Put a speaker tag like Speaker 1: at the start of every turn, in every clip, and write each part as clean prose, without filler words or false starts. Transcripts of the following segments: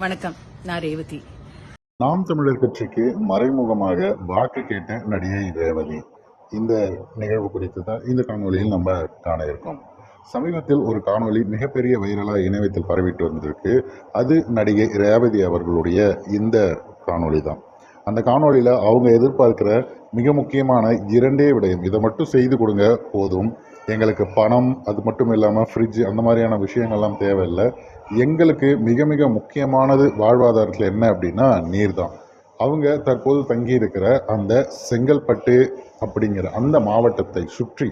Speaker 1: வணக்கம். நான் ரேவதி.
Speaker 2: நாம் தமிழர் கட்சிக்கு மறைமுகமாக வாக்கு கேட்ட நடிகை ரேவதி. இந்த நிகழ்வு குறித்து தான் இந்த காணொலியில் நம்ம காண இருக்கோம். சமீபத்தில் ஒரு காணொலி மிகப்பெரிய வைரலாக இணையத்தில் பரவிட்டு வந்திருக்கு. அது நடிகை ரேவதி அவர்களுடைய இந்த காணொலி தான். அந்த காணொலியில் அவங்க எதிர்பார்க்கிற மிக முக்கியமான 2 விடயம், இதை மட்டும் செய்து கொடுங்க போதும், எங்களுக்கு பணம் அது மட்டும் இல்லாமல் ஃப்ரிட்ஜ் அந்த மாதிரியான விஷயங்கள்லாம் தேவையில்லை, எங்களுக்கு மிக மிக முக்கியமானது வாழ்வாதாரத்தில் என்ன அப்படின்னா நீர் தான். அவங்க தற்போது தங்கி இருக்கிற அந்த செங்கல்பட்டு அப்படிங்கிற அந்த மாவட்டத்தை சுற்றி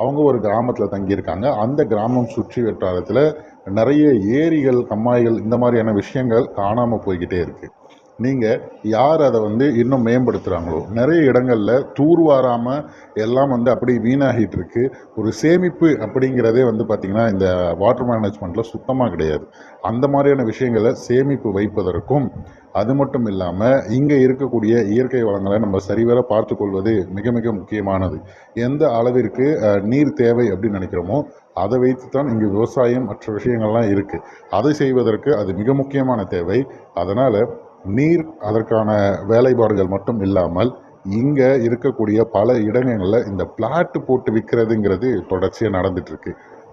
Speaker 2: அவங்க ஒரு கிராமத்தில் தங்கியிருக்காங்க. அந்த கிராமம் சுற்றி வட்டாரத்தில் நிறைய ஏரிகள், கம்மாய்கள், இந்த மாதிரியான விஷயங்கள் காணாமல் போய்கிட்டே இருக்கு. நீங்கள் யார் அதை இன்னும் மேம்படுத்துகிறாங்களோ, நிறைய இடங்களில் தூர்வாராமல் எல்லாம் அப்படி வீணாகிட்டு இருக்கு. ஒரு சேமிப்பு அப்படிங்கிறதே பார்த்திங்கன்னா இந்த வாட்டர் மேனேஜ்மெண்ட்டில் சுத்தமாக கிடையாது. அந்த மாதிரியான விஷயங்களை சேமிப்பு வைப்பதற்கும், அது மட்டும் இல்லாமல் இங்கே இருக்கக்கூடிய இயற்கை வளங்களை நம்ம சரிவர பார்த்து கொள்வது மிக மிக முக்கியமானது. எந்த அளவிற்கு நீர் தேவை அப்படின்னு நினைக்கிறோமோ அதை வைத்து தான் இங்கே விவசாயம் மற்ற விஷயங்கள்லாம் இருக்குது. அதை செய்வதற்கு அது மிக முக்கியமான தேவை. அதனால் நீர், அதற்கான வேலைப்பாடுகள் மட்டும் இல்லாமல் இங்கே இருக்கக்கூடிய பல இடங்களில் இந்த பிளாட் போட்டு விற்கிறதுங்கிறது தொடர்ச்சியாக நடந்துட்டுருக்கு.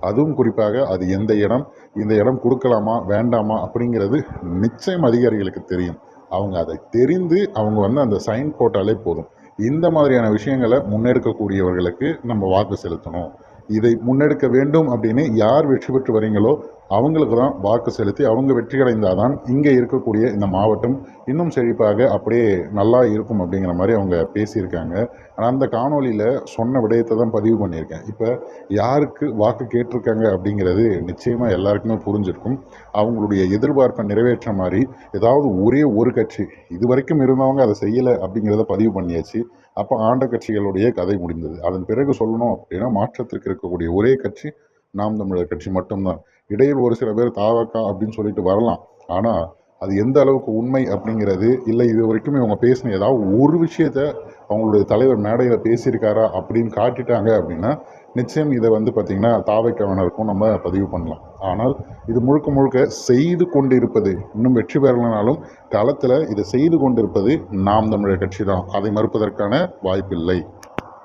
Speaker 2: அதுவும் குறிப்பாக அது எந்த இடம், இந்த இடம் கொடுக்கலாமா வேண்டாமா அப்படிங்கிறது நிச்சயம் அதிகாரிகளுக்கு தெரியும். அவங்க அதை தெரிந்து அவங்க அந்த சைன் போட்டாலே போதும். இந்த மாதிரியான விஷயங்களை முன்னெடுக்கக்கூடியவர்களுக்கு நம்ம வாக்கு செலுத்தணும். இதை முன்னெடுக்க வேண்டும் அப்படின்னு யார் வெற்றி பெற்று வரீங்களோ அவங்களுக்கு தான் வாக்கு செலுத்தி அவங்க வெற்றி அடைந்தாதான் இங்கே இருக்கக்கூடிய இந்த மாவட்டம் இன்னும் செழிப்பாக அப்படியே நல்லா இருக்கும் அப்படிங்கிற மாதிரி அவங்க பேசியிருக்காங்க. ஆனால் அந்த காணொலியில் சொன்ன விடயத்தை தான் பதிவு பண்ணியிருக்கேன். இப்போ யாருக்கு வாக்கு கேட்டிருக்காங்க அப்படிங்கிறது நிச்சயமாக எல்லாருக்குமே புரிஞ்சிருக்கும். அவங்களுடைய எதிர்பார்ப்பை நிறைவேற்ற மாதிரி ஏதாவது ஒரே ஒரு கட்சி இது வரைக்கும் இருந்தவங்க அதை செய்யலை அப்படிங்கிறத பதிவு பண்ணியாச்சு. அப்போ ஆண்ட கட்சிகளுடைய கதை முடிந்தது. அதன் பிறகு சொல்லணும் அப்படின்னா மாற்றத்திற்கு இருக்கக்கூடிய ஒரே கட்சி நாம் தமிழர் கட்சி மட்டும்தான். இடையில் ஒரு சில பேர் தாவக்கா அப்படின்னு சொல்லிட்டு வரலாம். ஆனால் அது எந்த அளவுக்கு உண்மை அப்படிங்கிறது இல்லை, இது வரைக்கும் இவங்க பேசின ஏதாவது ஒரு விஷயத்த அவங்களுடைய தலைவர் மேடையில் பேசியிருக்காரா அப்படின்னு காட்டிட்டாங்க அப்படின்னா நிச்சயம் இதை பார்த்திங்கன்னா தாவைக்கவனருக்கும் நம்ம பதிவு பண்ணலாம். ஆனால் இது முழுக்க முழுக்க செய்து கொண்டிருப்பது, இன்னும் வெற்றி பெறலனாலும் களத்தில் இதை செய்து கொண்டிருப்பது நாம் தமிழர் கட்சி தான். அதை மறுப்பதற்கான வாய்ப்பில்லை.